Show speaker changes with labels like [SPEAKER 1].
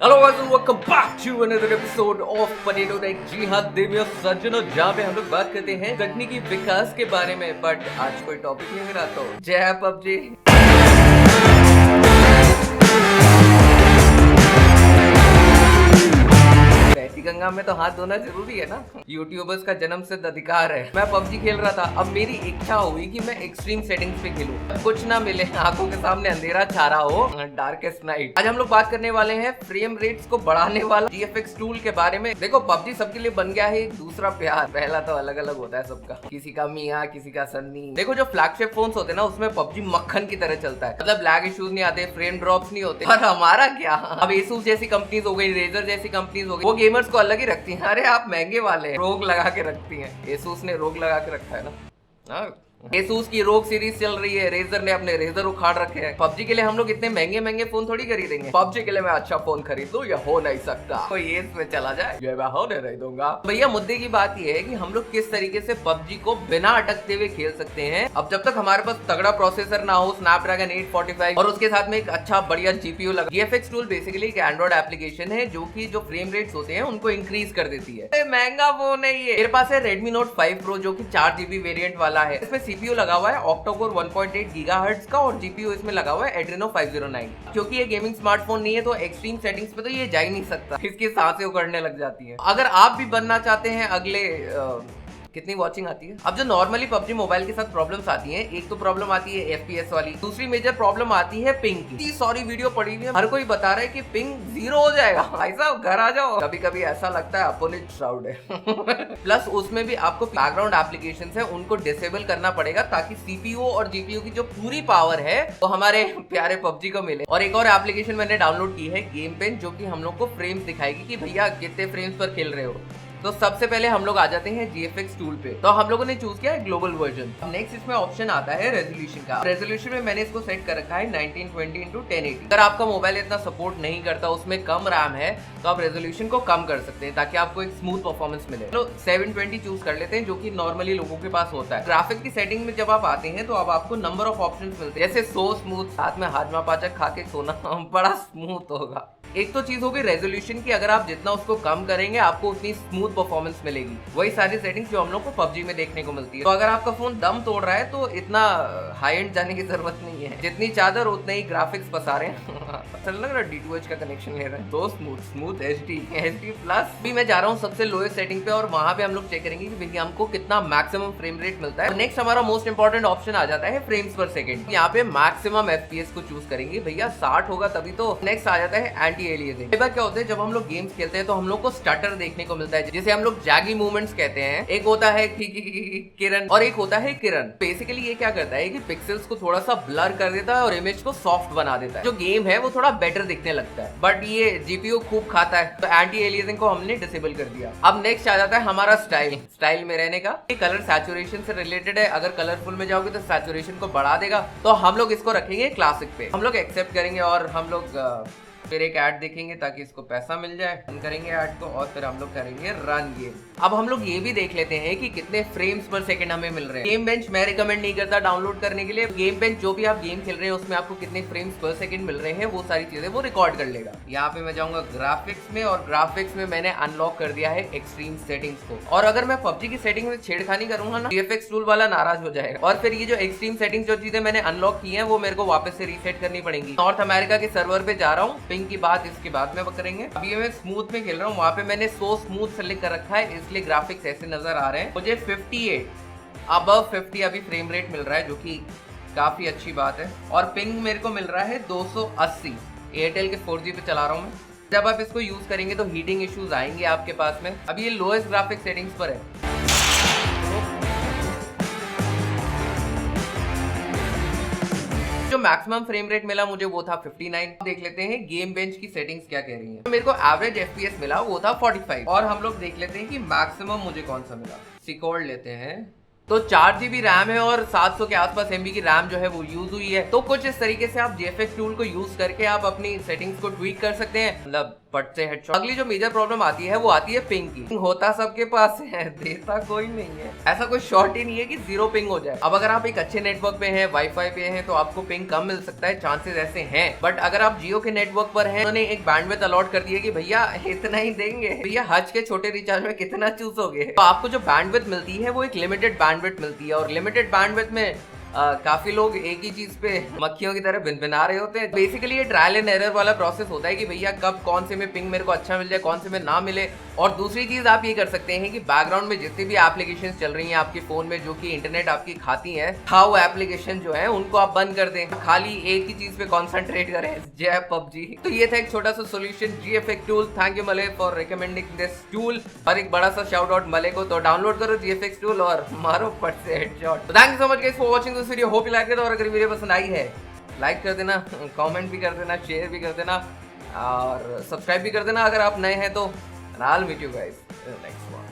[SPEAKER 1] Hello guys, welcome back to another episode of potato tech. जी हाँ देवियों सज्जनों, जहाँ पे हम लोग बात करते हैं तकनीकी विकास के बारे में। बट आज कोई टॉपिक नहीं मिला तो जय पबजी। ऐसी गंगा में तो हाथ धोना जरूरी है ना। यूट्यूबर्स का जन्म सिद्ध अधिकार है। मैं पबजी खेल रहा था, अब मेरी इच्छा हुई कि मैं एक्सट्रीम सेटिंग्स पे खेलूं, कुछ ना मिले, आंखों के सामने अंधेरा छा रहा हो, डार्केस्ट नाइट। आज हम लोग बात करने वाले हैं फ्रेम रेट्स को बढ़ाने वाला GFX टूल के बारे में। देखो, पबजी सबके लिए बन गया है एक दूसरा प्यार। पहला तो अलग अलग होता है सबका, किसी का मियाँ, किसी का सन्नी। देखो, जो फ्लैगशिप फोन्स होते हैं ना, उसमें पबजी मक्खन की तरह चलता है। मतलब लैग इश्यूज नहीं आते, फ्रेम ड्रॉप्स नहीं होते। और हमारा क्या, अब एसूस जैसी कंपनीज हो गई, रेजर जैसी कंपनीज हो गई, वो गेमर्स को अलग ही रखती हैं। अरे आप महंगे वाले हैं, रोग लगा के रखती हैं। एसूस ने रोग लगा के रखा है ना। एसूस की रोग सीरीज चल रही है, रेजर ने अपने रेजर उखाड़ रखे हैं। पबजी के लिए हम लोग इतने महंगे महंगे फोन थोड़ी खरीदेंगे। पबजी के लिए मैं अच्छा फोन खरीद लूं, ये हो नहीं सकता। कोई एज में चला जाए, ये मैं होने नहीं दूंगा। भैया, मुद्दे की बात ये है कि हम लोग किस तरीके से पबजी को बिना अटकते हुए खेल सकते हैं। अब जब तक हमारे पास तगड़ा प्रोसेसर ना हो, स्नैपड्रैगन 845 और उसके साथ में एक अच्छा बढ़िया जीपीयू लगा। GFX टूल बेसिकली एक एंड्रॉइड एप्लीकेशन है जो कि जो फ्रेम रेट्स होते हैं उनको इंक्रीज कर देती है। महंगा फोन है ये। मेरे पास है Redmi Note 5 Pro जो कि 4GB वेरिएंट वाला है। इसमें CPU लगा हुआ है ऑक्टा-कोर 1.8 गीगाहर्ट्ज का और जीपीयू इसमें लगा हुआ है Adreno 509। क्योंकि ये गेमिंग स्मार्टफोन नहीं है तो एक्सट्रीम सेटिंग्स पे तो ये जा ही नहीं सकता, इसकी सांसें उखड़ने लग जाती हैं। अगर आप भी बनना चाहते हैं अगले कितनी वॉचिंग आती है। अब जो नॉर्मली पबजी मोबाइल के साथ प्रॉब्लम्स आती हैं, एक तो प्रॉब्लम आती है FPS वाली, दूसरी मेजर प्रॉब्लम आती है पिंग की। सॉरी वीडियो पड़ी हुई है, हर कोई बता रहा है कि पिंग 0 हो जाएगा। भाई साहब घर आ जाओ। कभी कभी ऐसा लगता है अपोनेंट श्राउड है। प्लस उसमें भी आपको बैकग्राउंड एप्लीकेशंस है उनको डिसेबल करना पड़ेगा ताकि CPU और GPU की जो पूरी पावर है वो हमारे प्यारे पबजी को मिले। और एक और एप्लीकेशन मैंने डाउनलोड की है, गेम पेन, जो कि हम लोग को फ्रेम्स दिखाएगी कि भैया कितने फ्रेम्स पर खेल रहे हो। तो सबसे पहले हम लोग आ जाते हैं GFX टूल पे। तो हम लोगों ने चूज किया है ग्लोबल वर्जन। नेक्स्ट इसमें ऑप्शन आता है रेजोल्यूशन का। रेजोल्यूशन में मैंने इसको सेट कर रखा है 1920x1080। अगर आपका मोबाइल इतना सपोर्ट नहीं करता, उसमें कम रैम है, तो आप रेजोल्यूशन को कम कर सकते हैं ताकि आपको एक स्मूथ परफॉर्मेंस मिले। तो 720 चूज कर लेते हैं, जो कि नॉर्मली लोगों के पास होता है। ग्राफिक की सेटिंग में जब आप आते हैं तो अब आपको नंबर ऑफ ऑप्शन मिलते हैं, जैसे सो स्मूथ, साथ में हाजमा पाचक खा के सोना बड़ा स्मूथ होगा। एक तो चीज होगी रेजोल्यूशन की, अगर आप जितना उसको कम करेंगे आपको उतनी स्मूथ परफॉर्मेंस मिलेगी। वही सारी सेटिंग्स जो हम लोग को पबजी में देखने को मिलती है। तो अगर आपका फोन दम तोड़ रहा है तो इतना हाई एंड जाने की जरूरत नहीं है, जितनी चादर उतने ही ग्राफिक्स पसा रहे हैं। चल लग रहा है D2H का कनेक्शन ले रहे हैं। तो स्मूथ HD प्लस भी मैं जा रहा हूँ सबसे लोएस्ट सेटिंग पे, और वहां पे हम लोग चेक करेंगे कि भैया हमको कितना मैक्सिमम फ्रेम रेट मिलता है। नेक्स्ट हमारा मोस्ट इंपॉर्टेंट ऑप्शन आ जाता है फ्रेम्स पर सेकंड। यहाँ पे मैक्सिमम FPS को चूज करेंगे भैया, 60 होगा तभी तो। नेक्स्ट आ जाता है एंटी एलियासिंग। कई बार क्या होता है, जब हम लोग गेम्स खेलते हैं तो हम लोग को स्टटर देखने को मिलता है, जिसे हम लोग जैगी मूवमेंट्स कहते हैं। एक होता है किरण और एक होता है किरण। बेसिकली ये क्या करता है कि पिक्सेल्स को थोड़ा सा ब्लर कर देता है और इमेज को सॉफ्ट बना देता है। जो गेम है वो थोड़ा बेटर दिखने लगता है, बट ये जीपीयू खूब खाता है, तो एंटी एलियासिंग को हमने डिसेबल कर दिया। अब नेक्स्ट आ जाता है हमारा स्टाइल में रहने का। ये कलर सैचुरेशन से रिलेटेड है। अगर कलरफुल में जाओगे तो सैचुरेशन को बढ़ा देगा, तो हम लोग इसको रखेंगे क्लासिक पे। हम लोग एक्सेप्ट करेंगे और हम लोग फिर एक ऐड देखेंगे ताकि इसको पैसा मिल जाए। रन करेंगे ऐड को और फिर हम लोग करेंगे रन गेम। अब हम लोग ये भी देख लेते हैं कि कितने फ्रेम्स पर सेकंड हमें मिल रहे हैं। गेम बेंच मैं रिकमेंड नहीं करता डाउनलोड करने के लिए। गेम बेंच जो भी आप गेम खेल रहे हैं उसमें आपको कितने फ्रेम्स पर सेकंड मिल रहे हैं वो सारी चीजें वो रिकॉर्ड कर लेगा। यहाँ पे मैं जाऊंगा ग्राफिक्स में, और ग्राफिक्स में मैंने अनलॉक कर दिया है एक्सट्रीम सेटिंग्स को। और अगर मैं पबजी की सेटिंग में छेड़खानी करूंगा ना, GFX टूल वाला नाराज हो जाएगा। और फिर ये जो एक्सट्रीम सेटिंग्स जो चीजें मैंने अनलॉक की है वो मेरे को वापस से रीसेट करनी पड़ेंगी। नॉर्थ अमेरिका के सर्वर पे जा रहा हूँ, पिंग की बात इसके बाद में करेंगे। अभी मैं स्मूथ में खेल रहा हूँ, वहां पे मैंने सो स्मूथ सेलेक्ट कर रखा है, इसलिए ग्राफिक्स ऐसे नजर आ रहे हैं। मुझे 58 अबव 50 अभी फ्रेम रेट मिल रहा है, जो कि काफी अच्छी बात है। और पिंग मेरे को मिल रहा है 280। एयरटेल के 4G पे चला रहा हूँ मैं। जब आप इसको यूज करेंगे तो हीटिंग इश्यूज आएंगे आपके पास में। अभी ये लोएस्ट ग्राफिक सेटिंग्स पर है। जो मैक्सिमम फ्रेम रेट मिला मुझे वो था 59। देख लेते हैं गेम बेंच की सेटिंग्स क्या कह रही हैं। तो मेरे को एवरेज FPS मिला वो था 45। और हम लोग देख लेते हैं कि मैक्सिमम मुझे कौन सा मिला। सिकोड़ लेते हैं तो 4 GB रैम है और 700 के आसपास MB की रैम जो है वो यूज हुई है। तो कुछ इस तरीके से आप JFX टूल को यूज करके आप अपनी सेटिंग्स को ट्वीक कर सकते हैं, मतलब पट से हेडशॉट। अगली जो मेजर प्रॉब्लम आती है वो आती है पिंग की। पिंग होता सबके पास है, देता कोई नहीं है। ऐसा कोई शॉर्ट ही नहीं है कि 0 पिंग हो जाए। अब अगर आप एक अच्छे नेटवर्क पे हैं, वाईफाई पे हैं, तो आपको पिंग कम मिल सकता है, चांसेस ऐसे हैं। बट अगर आप जियो के नेटवर्क पर हैं, उन्होंने एक बैंडविड्थ अलॉट कर दी है कि भैया इतना ही देंगे, भैया हज के छोटे रिचार्ज में कितना चूसोगे। तो आपको जो बैंडविड्थ मिलती है वो एक लिमिटेड बैंडविड्थ मिलती है, और लिमिटेड बैंडविड्थ में काफी लोग एक ही चीज पे मक्खियों की तरह भिनभिना रहे होते हैं। बेसिकली ये ट्रायल एंड एरर वाला प्रोसेस होता है कि भैया कब कौन से में पिंग मेरे को अच्छा मिल जाए, कौन से में ना मिले। और दूसरी चीज आप ये कर सकते हैं कि बैकग्राउंड में जितनी भी एप्लीकेशंस चल रही हैं आपके फोन में, जो कि इंटरनेट आपकी खाती हैं, वो एप्लीकेशन जो है उनको आप बंद कर दें, खाली एक ही चीज पे कॉन्सेंट्रेट करें, जय पबजी। तो ये था एक छोटा सा solution, GFX tool. Thank you मले फॉर रिकमेंडिंग दिस टूल। और एक बड़ा सा शाउट आउट मले को, तो डाउनलोड करो GFX टूल और मारो पट से हेडशॉट। तो thank you so much guys for watching this video, hope you like it. और अगर वीडियो पसंद आई है लाइक कर देना, कमेंट भी कर देना, शेयर भी कर देना और सब्सक्राइब भी कर देना अगर आप नए हैं तो। I'll meet you guys in the next one.